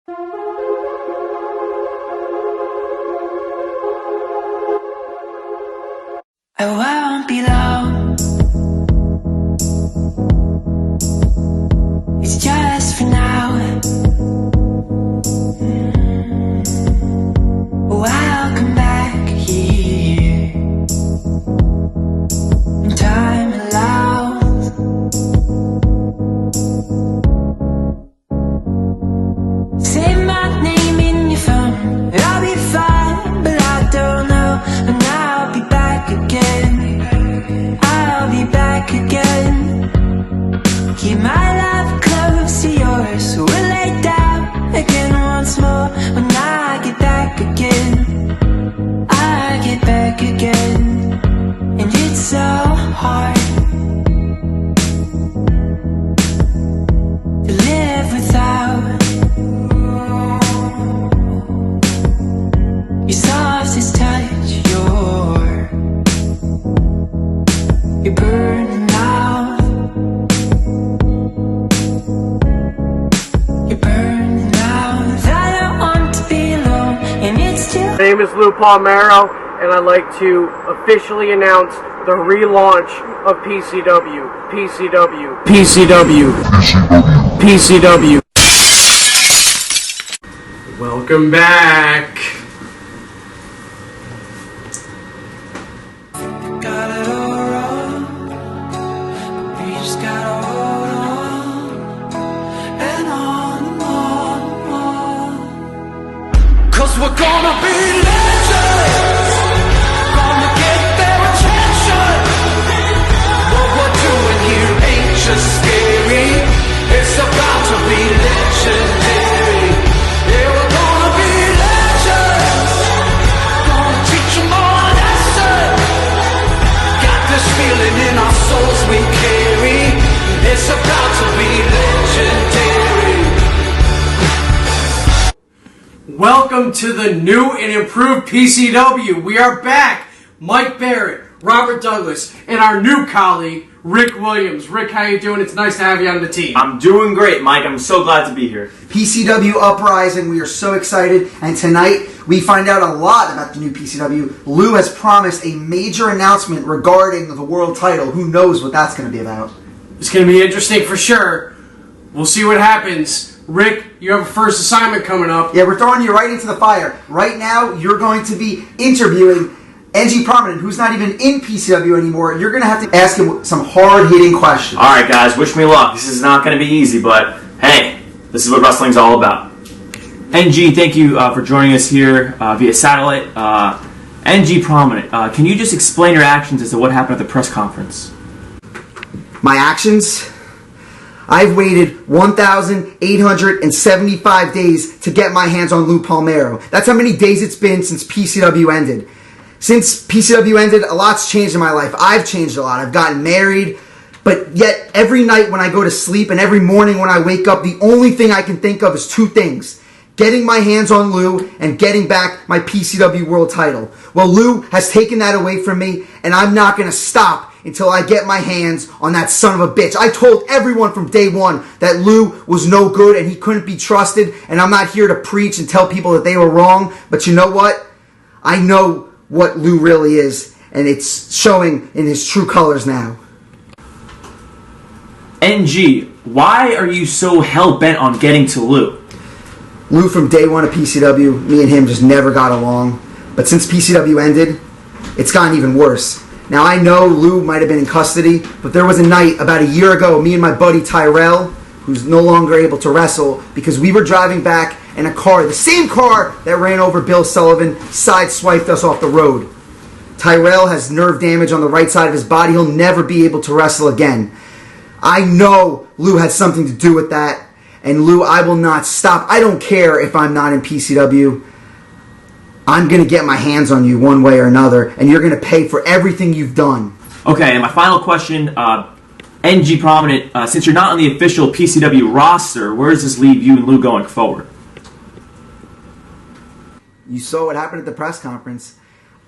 I won't be long. It's just for now. Oh, I'll come back here when time allows. Say my name in your phone, I'll be fine, but I don't know when I'll be back again. I'll be back again. Keep my love close to yours. We'll lay down again once more when I get back again. I get back again. And it's so hard to live without your softest touch. You're burning out. You're burning out. I don't want to be alone, and it's too. My name is Lou Palmero, and I'd like to officially announce the relaunch of PCW. PCW. PCW. PCW. Welcome back. Got it all wrong, but we just gotta hold on and on and on and on. 'Cause we're gonna be legends, gonna get their attention. What we're doing here ain't just scary, it's about to be legendary. Yeah, we're gonna be legends, gonna teach them all a lesson. Got this feeling in our souls we carry, it's about to be legendary. Welcome to the new and improved PCW. We are back. Mike Barrett, Robert Douglas, and our new colleague, Rick Williams. Rick, how you doing? It's nice to have you on the team. I'm doing great, Mike. I'm so glad to be here. PCW UpRising, we are so excited, and tonight we find out a lot about the new PCW. Lou has promised a major announcement regarding the world title. Who knows what that's going to be about? It's going to be interesting for sure. We'll see what happens. Rick, you have a first assignment coming up. Yeah, we're throwing you right into the fire. Right now, you're going to be interviewing NG Prominent, who's not even in PCW anymore. You're going to have to ask him some hard-hitting questions. All right, guys, wish me luck. This is not going to be easy, but hey, this is what wrestling's all about. NG, thank you for joining us here via satellite. NG Prominent, can you just explain your actions as to what happened at the press conference? My actions? I've waited 1,875 days to get my hands on Lou Palmero. That's how many days it's been since PCW ended. Since PCW ended, a lot's changed in my life. I've changed a lot. I've gotten married, but yet every night when I go to sleep and every morning when I wake up, the only thing I can think of is two things: getting my hands on Lou and getting back my PCW world title. Well, Lou has taken that away from me, and I'm not going to stop until I get my hands on that son of a bitch. I told everyone from day one that Lou was no good and he couldn't be trusted, and I'm not here to preach and tell people that they were wrong, but you know what? I know what Lou really is, and it's showing in his true colors now. NG, why are you so hell-bent on getting to Lou? Lou, from day one of PCW, me and him just never got along, but since PCW ended, it's gotten even worse. Now, I know Lou might have been in custody, but there was a night about a year ago, me and my buddy Tyrell, who's no longer able to wrestle, because we were driving back and a car, the same car that ran over Bill Sullivan, sideswiped us off the road. Tyrell has nerve damage on the right side of his body. He'll never be able to wrestle again. I know Lou had something to do with that, and Lou, I will not stop. I don't care if I'm not in PCW. I'm going to get my hands on you one way or another, and you're going to pay for everything you've done. Okay, and my final question, NG Prominent, since you're not on the official PCW roster, where does this leave you and Lou going forward? You saw what happened at the press conference.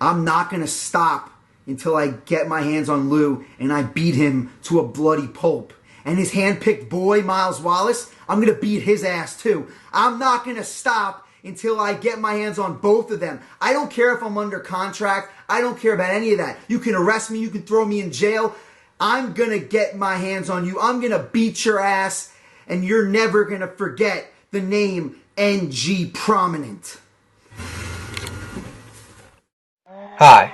I'm not going to stop until I get my hands on Lou and I beat him to a bloody pulp. and his hand-picked boy, Miles Wallace, I'm going to beat his ass too. I'm not going to stop until I get my hands on both of them. I don't care if I'm under contract. I don't care about any of that. You can arrest me. You can throw me in jail. I'm going to get my hands on you. I'm going to beat your ass, and you're never going to forget the name NG Prominent. Hi,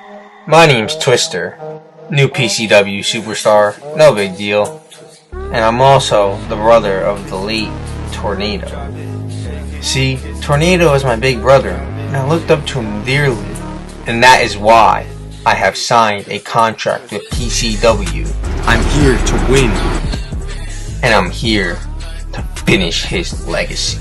my name's Twister, new PCW superstar, no big deal. And I'm also the brother of the late Tornado. See, Tornado is my big brother, and I looked up to him dearly. And that is why I have signed a contract with PCW. I'm here to win, and I'm here to finish his legacy.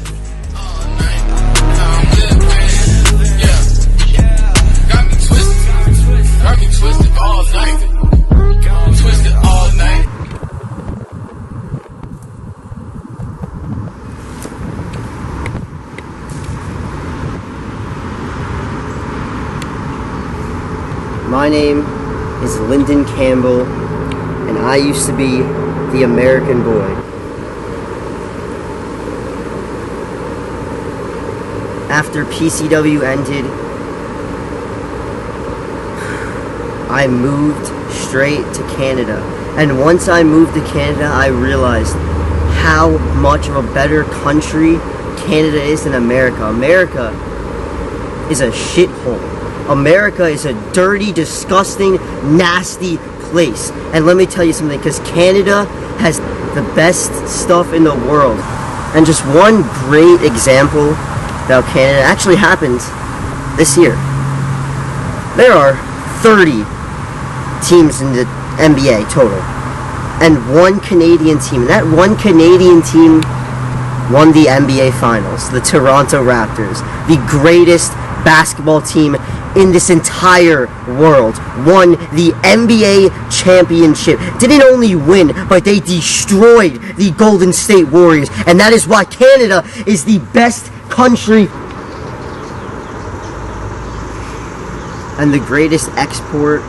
My name is Lyndon Campbell, and I used to be the American Boy. After PCW ended, I moved straight to Canada. And once I moved to Canada, I realized how much of a better country Canada is than America. America is a shithole. America is a dirty, disgusting, nasty place. And let me tell you something, because Canada has the best stuff in the world. And just one great example about Canada actually happened this year. There are 30 teams in the NBA total, and one Canadian team. And that one Canadian team won the NBA Finals, the Toronto Raptors, the greatest basketball team in this entire world, won the NBA championship. Didn't only win, but they destroyed the Golden State Warriors. And that is why Canada is the best country. And the greatest export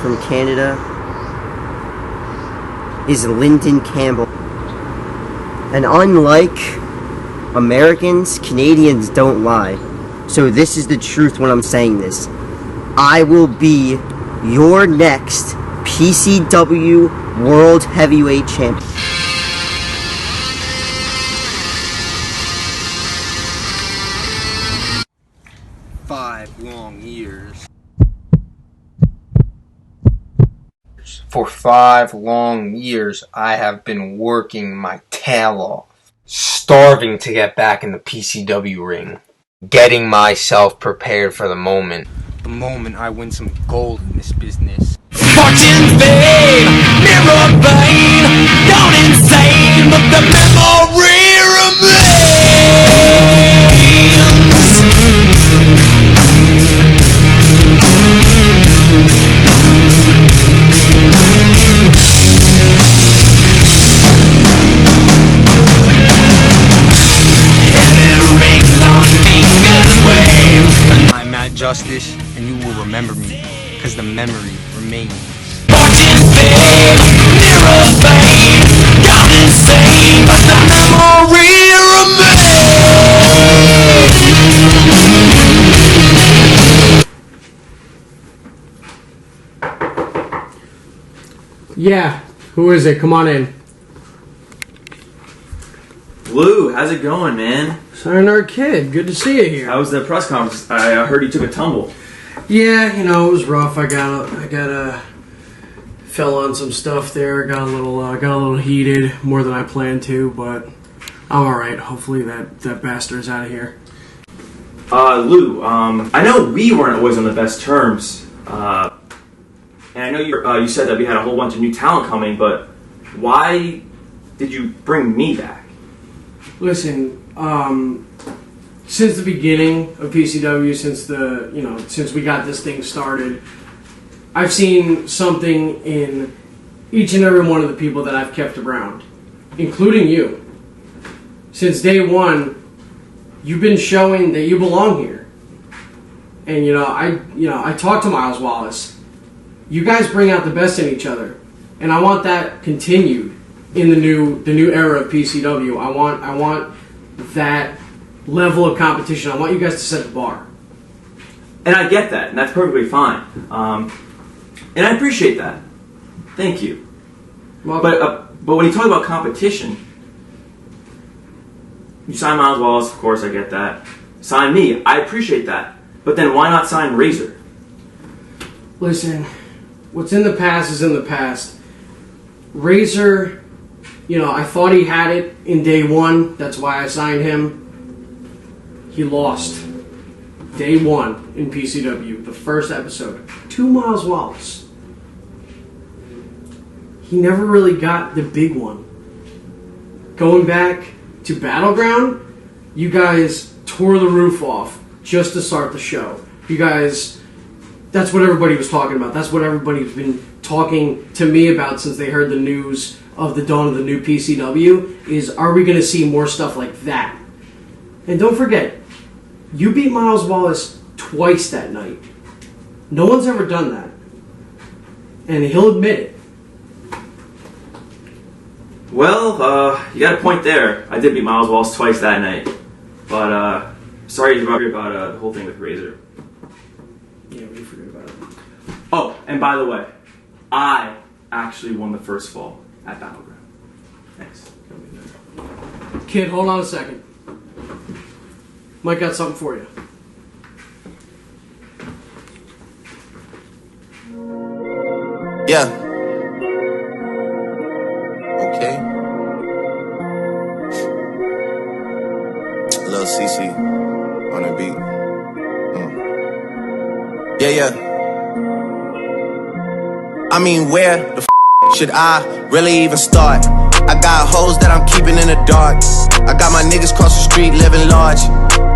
from Canada is Lyndon Campbell. And unlike Americans, Canadians don't lie. So this is the truth when I'm saying this. I will be your next PCW World Heavyweight Champion. For 5 long years, I have been working my tail off, starving to get back in the PCW ring, getting myself prepared for the moment I win some gold in this business. Fortune's fame, mirror vein, gone insane, but the memory I'm Matt Justice, and you will remember me, because the memory remains. Fortune's fame, mirror vein, gone insane, but the memory remains. Yeah, who is it? Come on in. Lou, how's it going, man? Sayonara Kid, good to see you here. How was the press conference? I heard you took a tumble. Yeah, you know, it was rough. I fell on some stuff there. Got a little heated, more than I planned to, but I'm all right. Hopefully that bastard's out of here. Lou, I know we weren't always on the best terms, and I know you said that we had a whole bunch of new talent coming, but why did you bring me back? Listen, since the beginning of PCW, since we got this thing started, I've seen something in each and every one of the people that I've kept around, including you. Since day one, you've been showing that you belong here. And I talked to Miles Wallace. You guys bring out the best in each other, and I want that continued. in the new era of PCW. I want that level of competition. I want you guys to set the bar. And I get that, and that's perfectly fine. And I appreciate that. Thank you. Well, But when you talk about competition, you sign Miles Wallace, of course, I get that. Sign me, I appreciate that. But then why not sign Razor? listen, what's in the past is in the past. Razor, I thought he had it in day one. That's why I signed him. He lost. Day one in PCW, the first episode. 2 Miles Wallace. He never really got the big one. Going back to Battleground, you guys tore the roof off just to start the show. You guys, that's what everybody was talking about. That's what everybody's been talking to me about since they heard the news of the dawn of the new PCW, is are we going to see more stuff like that? And don't forget, you beat Miles Wallace twice that night. No one's ever done that. And he'll admit it. Well, you got a point there. I did beat Miles Wallace twice that night. But, sorry to hear about the whole thing with Razor. Yeah, we forget about it. Oh, and by the way, I actually won the first fall at Battleground. Thanks. Kid, hold on a second. Mike got something for you. Yeah. Okay. Lil CC on the beat. Yeah. I mean, where the should I really even start? I got hoes that I'm keeping in the dark. I got my niggas cross the street living large.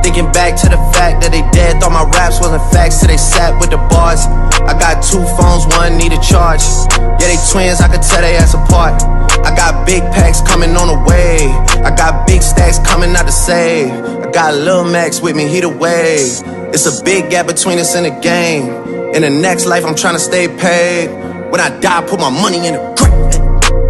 Thinking back to the fact that they dead, thought my raps wasn't facts till they sat with the bars. I got 2 phones, one need a charge. Yeah, they twins, I could tell they ass apart. I got big packs coming on the way. I got big stacks coming out to save. I got Lil Max with me, he the wave. It's a big gap between us and the game. In the next life, I'm trying to stay paid. When I die, put my money in the grave.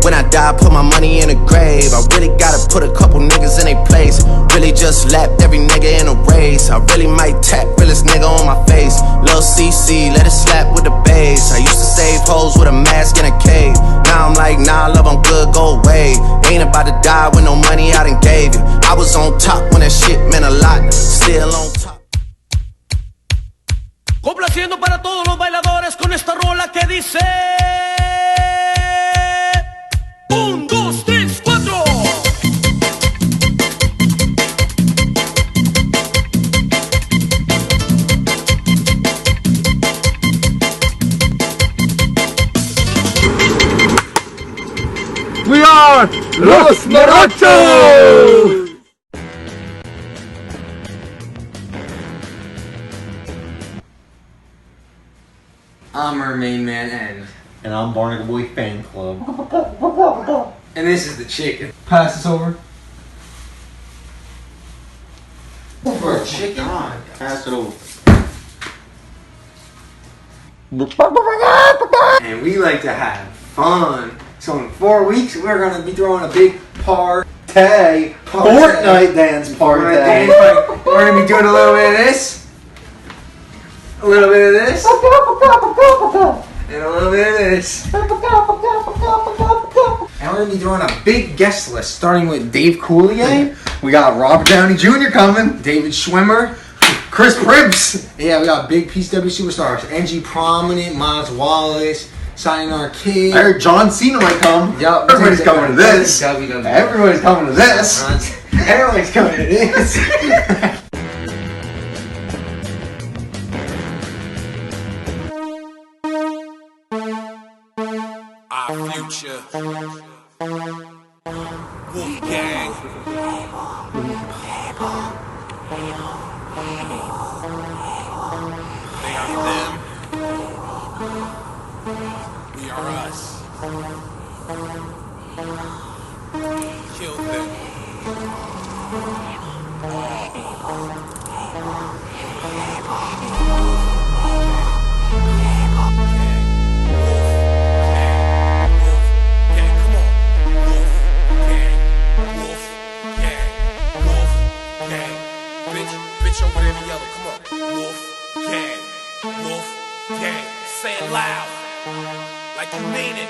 When I die, put my money in the grave. I really gotta put a couple niggas in their place. Really just lapped every nigga in a race. I really might tap realest nigga on my face. Lil CC, let it slap with the bass. I used to save hoes with a mask in a cave. Now I'm like, nah, love, I'm good, go away. Ain't about to die with no money I done gave you. I was on top when that shit meant a lot. Still on top. Complaciendo para todos los bailadores con esta rola que dice 1, 2, 3, 4. We are Los Morochos! I'm our main man, N. And I'm Barnacle Boy Fan Club. And this is the chicken. Pass this over. For a chicken? Pass it over. And we like to have fun. So in 4 weeks, we're going to be throwing a big party. Fortnite dance party. We're going to be doing a little bit of this. A little bit of this. And a little bit of this. And we're going to be doing a big guest list, starting with Dave Coulier. We got Robert Downey Jr. coming. David Schwimmer. Chris Pribbs. Yeah, we got big PCW superstars. NG Prominent, Miles Wallace, signing our kid. I heard John Cena might come. Yep. Everybody's coming to this. WWE. Everybody's coming to this. Everybody's coming to this. Our future. Wolfgang. They are them. We are us. Kill them. show with any other. Come on. Wolf gang. Wolf gang. Say it loud. Like you mean it.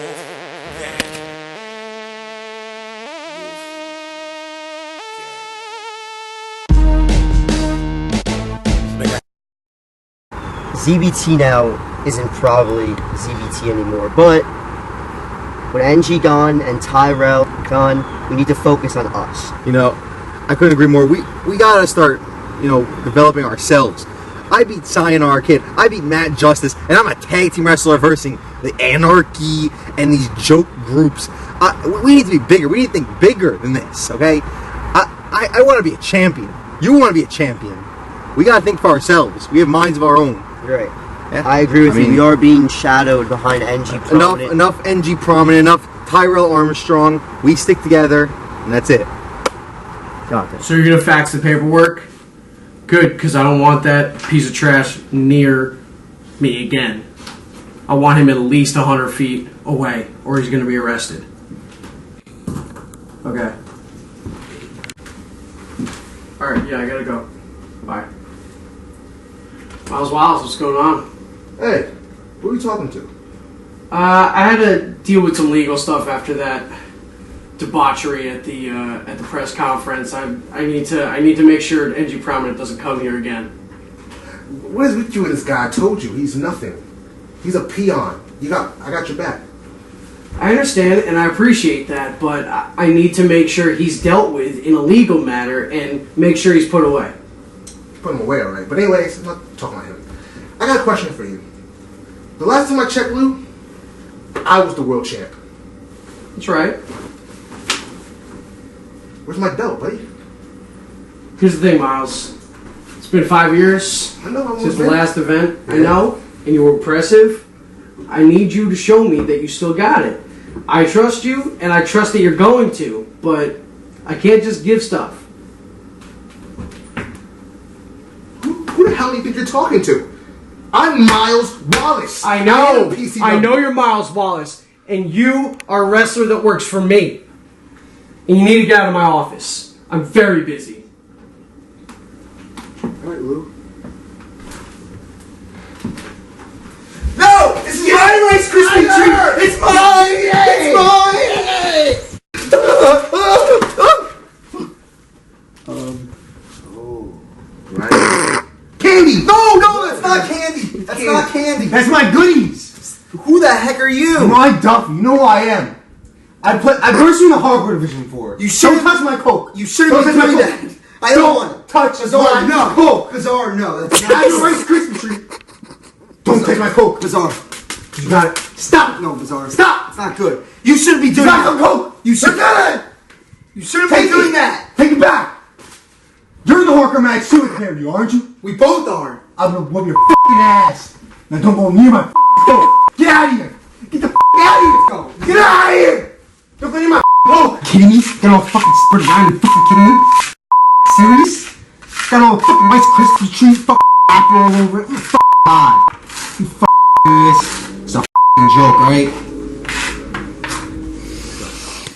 Wolf gang. ZBT now isn't probably ZBT anymore, but with NG gone and Tyrell gone, we need to focus on us. You know, I couldn't agree more. We gotta start, developing ourselves. I beat Sayonara Kid, I beat Matt Justice, and I'm a tag team wrestler versing the Anarchy and these joke groups. We need to be bigger. We need to think bigger than this, okay? I want to be a champion. You want to be a champion. We gotta think for ourselves. We have minds of our own. Right. Yeah. I agree with you. We are being shadowed behind NG Prominent. Enough NG Prominent, enough Tyrell Armstrong. We stick together, and that's it. Got this. So you're going to fax the paperwork? Good, because I don't want that piece of trash near me again. I want him at least 100 feet away, or he's going to be arrested. Okay. Alright, yeah, I gotta go. Bye. Miles Wiles, what's going on? Hey, who are you talking to? I had to deal with some legal stuff after that debauchery at the press conference. I need to make sure NG Prominent doesn't come here again. What is with you and this guy? I told you, he's nothing. He's a peon. I got your back. I understand and I appreciate that, but I need to make sure he's dealt with in a legal matter and make sure he's put away. Put him away, alright. But anyways, I'm not talking about him. I got a question for you. The last time I checked, Lou, I was the world champ. That's right. Where's my belt, buddy? Here's the thing, Miles. It's been 5 years I know. since the last event. I know, and you were impressive. I need you to show me that you still got it. I trust you, and I trust that you're going to, but I can't just give stuff. Who the hell do you think you're talking to? I'm Miles Wallace. I know. am PCW. I know you're Miles Wallace, and you are a wrestler that works for me. And you need to get out of my office. I'm very busy. Alright, Lou. No! This is my Rice Krispie treat! It's mine! It's mine! Right. Candy! No, that's not candy! That's not candy! That's my goodies. Who the heck are you? My Duffy. You know who I am. I versed you in the hardcore division before. You shouldn't touch my coke. You shouldn't be doing that. I don't want to. Touch Bizarre, no. coke. Bizarre, no. That's I have a Rice Krispie treat. Don't take my coke. Bizarre. You got it. Stop. No, Bizarre. Stop. It's not good. You shouldn't be doing Stop that. the coke. You should. You shouldn't be doing that. Take it back. You're in the hardcore match too with Harry, aren't you? We both are. I'm gonna whoop your fucking ass. Now don't go near my coke. Get out of here. Get the out of here. Go. Get out of here. Don't go near my coke. Kidding me? Got all fucking spread around. You fucking kidding me? Serious? Got all fucking Rice Krispie treat, fucking apple all over it. You fucking god. You fucking this. It's a fucking joke, alright?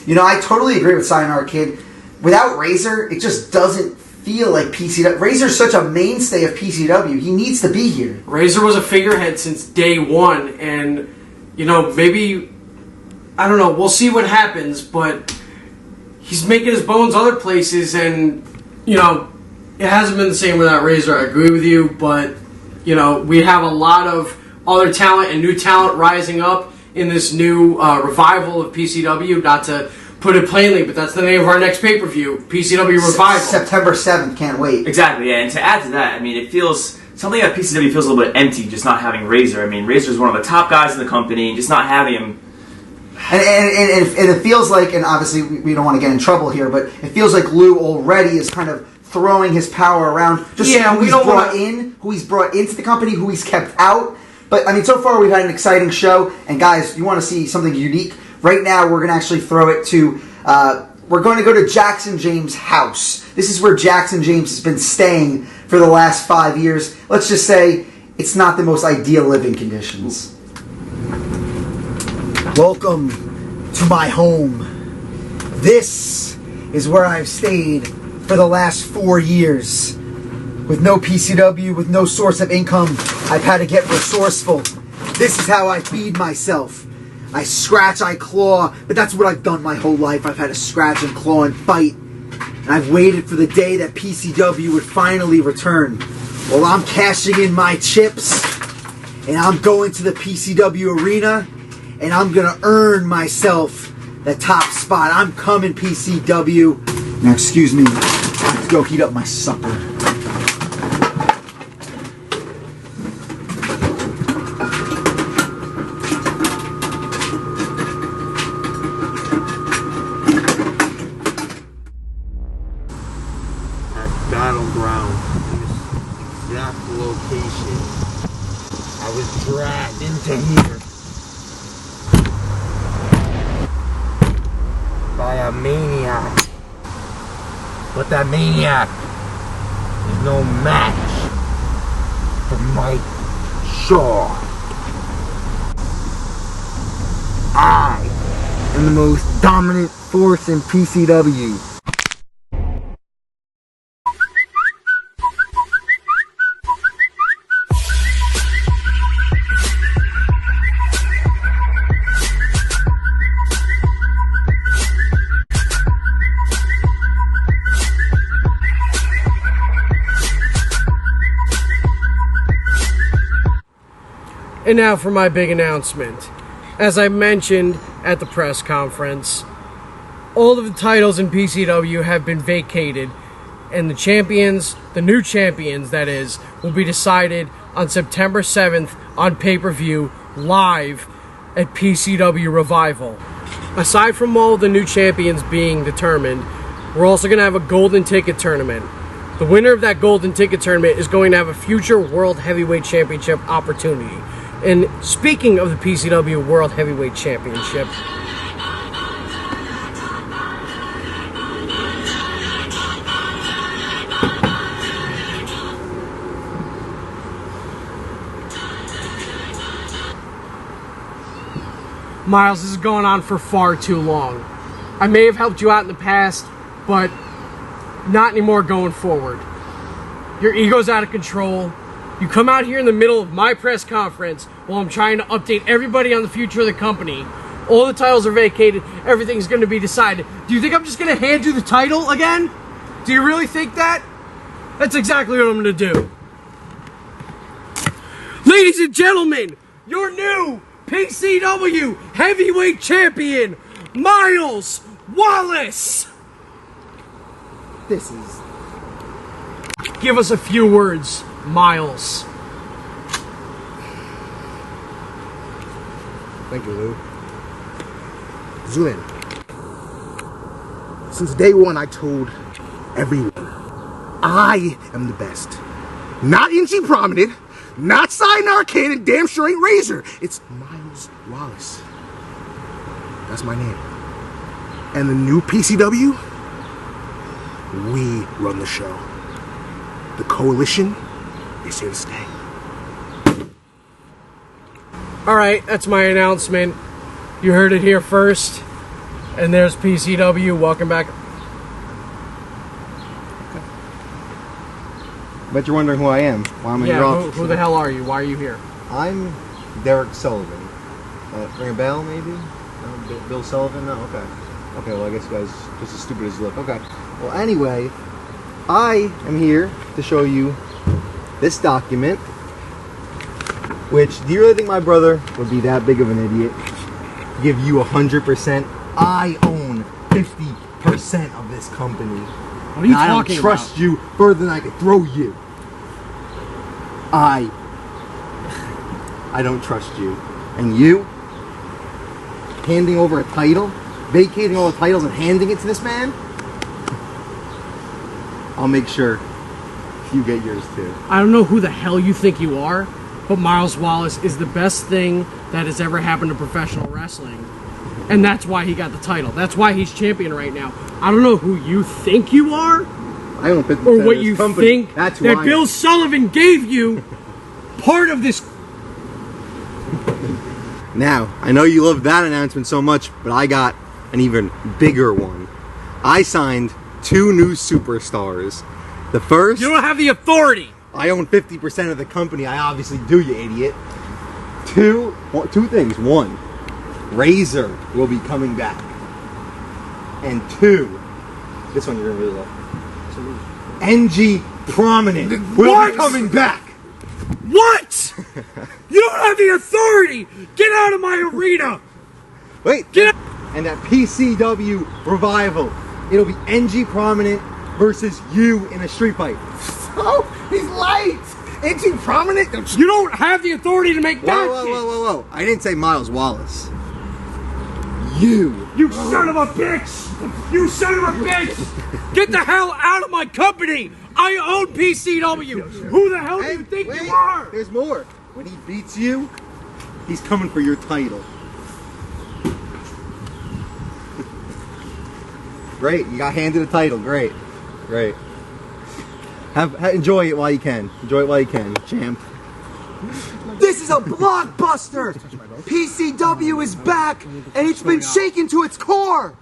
You know, I totally agree with Sayonara Kid. Without Razor, it just doesn't feel like PCW. Razor's such a mainstay of PCW. He needs to be here. Razor was a figurehead since day one, and, maybe, I don't know, we'll see what happens, but he's making his bones other places, and, it hasn't been the same without Razor. I agree with you, but, we have a lot of other talent and new talent rising up in this new revival of PCW, not to put it plainly, but that's the name of our next pay-per-view, PCW Revival. September 7th, can't wait. Exactly, yeah. And to add to that, it feels something about PCW feels a little bit empty, just not having Razor. Razor's one of the top guys in the company, just not having him. And it feels like, and obviously we don't want to get in trouble here, but it feels like Lou already is kind of throwing his power around. Just who he's brought into the company, who he's kept out. But so far we've had an exciting show, and guys, you want to see something unique? Right now, we're going to actually throw it to, we're going to go to Jackson James' house. This is where Jackson James has been staying for the last 5 years. Let's just say it's not the most ideal living conditions. Welcome to my home. This is where I've stayed for the last 4 years. With no PCW, with no source of income, I've had to get resourceful. This is how I feed myself. I scratch, I claw, but that's what I've done my whole life. I've had to scratch and claw and fight. And I've waited for the day that PCW would finally return. Well, I'm cashing in my chips, and I'm going to the PCW arena, and I'm gonna earn myself the top spot. I'm coming, PCW. Now, excuse me, I have to go heat up my supper. Battleground in this exact location. I was dragged into here by a maniac. But that maniac is no match for Mike Shaw. I am the most dominant force in PCW. And now for my big announcement. As I mentioned at the press conference, all of the titles in PCW have been vacated, and the champions, the new champions that is, will be decided on September 7th on pay-per-view live at PCW Revival. Aside from all the new champions being determined, we're also going to have a golden ticket tournament. The winner of that golden ticket tournament is going to have a future World Heavyweight Championship opportunity. And speaking of the PCW World Heavyweight Championship, Miles, this is going on for far too long. I may have helped you out in the past, but not anymore going forward. Your ego's out of control. You come out here in the middle of my press conference while I'm trying to update everybody on the future of the company. All the titles are vacated. Everything's going to be decided. Do you think I'm just going to hand you the title again? Do you really think that? That's exactly what I'm going to do. Ladies and gentlemen, your new PCW Heavyweight Champion, Miles Wallace. This is... Give us a few words, Miles. Thank you, Lou. Zulin. Since day one, I told everyone, I am the best. Not Inchi Prominent, not Sign Arcade, and damn sure ain't Razor. It's Miles Wallace. That's my name. And the new PCW, we run the show. The coalition is here to stay. Alright, that's my announcement. You heard it here first. And there's PCW. Welcome back. Bet you're wondering who I am. Why I'm in your office. Who the hell are you? Why are you here? I'm Derek Sullivan. Ring a bell, maybe? No, Bill Sullivan? No? Okay. Okay, well, I guess you guys just as stupid as you look. Okay. Well, anyway, I am here to show you this document. Which, do you really think my brother would be that big of an idiot? Give you 100%? I own 50% of this company. What are you talking I don't trust you further than I can throw you. I don't trust you. And you? Handing over a title? Vacating all the titles and handing it to this man? I'll make sure you get yours too. I don't know who the hell you think you are, but Miles Wallace is the best thing that has ever happened to professional wrestling. And that's why he got the title. That's why he's champion right now. I don't know who you think you are, I own 50% or what of this you company. think That's that who I Bill am. Sullivan gave you part of this. Now, I know you love that announcement so much, but I got an even bigger one. I signed 2 new superstars. The first... You don't have the authority. I own 50% of the company. I obviously do, you idiot. Two things. 1, Razor will be coming back. And 2, this one you're gonna really love. NG Prominent will be coming back. What? You don't have the authority. Get out of my arena. Wait. Get out. And at PCW Revival, it'll be NG Prominent versus you in a street fight. Oh, he's light. NG Prominent. You don't have the authority to make that shit. Whoa. I didn't say Miles Wallace. You. You son of a bitch! You son of a bitch! Get the hell out of my company! I own PCW! Who the hell do you think you are? There's more. When he beats you, he's coming for your title. Great, you got handed a title. Great. Enjoy it while you can. Champ. This is a blockbuster! PCW is back, and it's been shaken to its core!